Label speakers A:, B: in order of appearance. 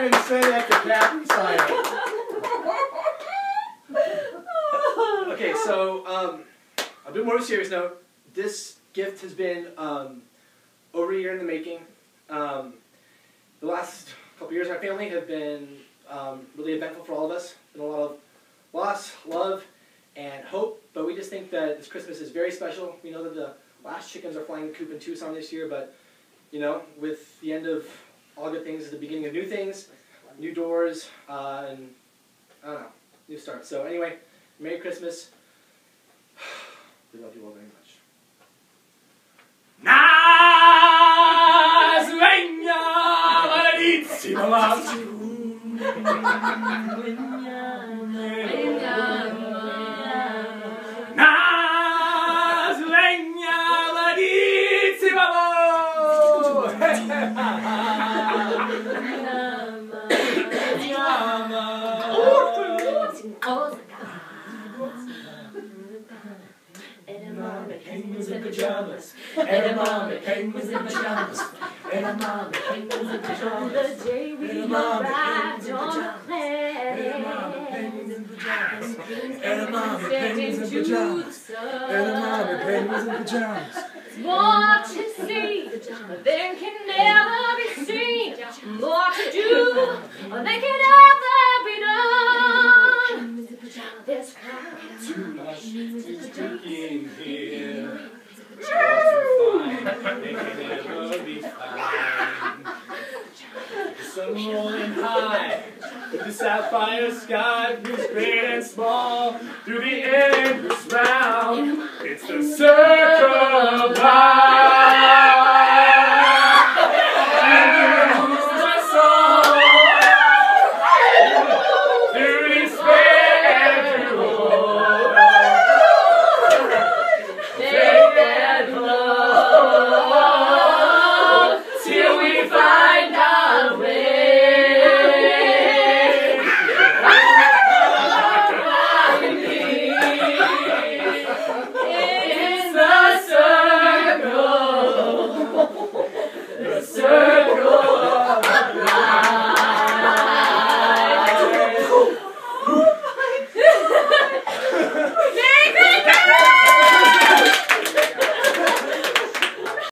A: didn't say that to Captain Simon. Okay, so a bit more of a serious note. This gift has been over a year in the making. The last couple years in our family have been really eventful for all of us. Been a lot of loss, love, and hope. But we just think that this Christmas is very special. We know that the last chickens are flying the coop in Tucson this year, but you know, with the end of all good things is the beginning of new things, new doors, and I don't know, new starts. So anyway, Merry Christmas. We love you all very much.
B: Edamame, penguins in pajamas. Edamame, penguins in pajamas. Edamame, penguins in pajamas. The day we arrived on the planet. Penguins in pajamas. Edamame, penguins in pajamas. Edamame, penguins in pajamas. More to see than can never be seen. More to do than can ever be done. There's
A: too much to drink in here. It's all too fine, they can never be fine. The sun rolling high, with the sapphire sky, views great and small, through the endless round. It's the circle of life.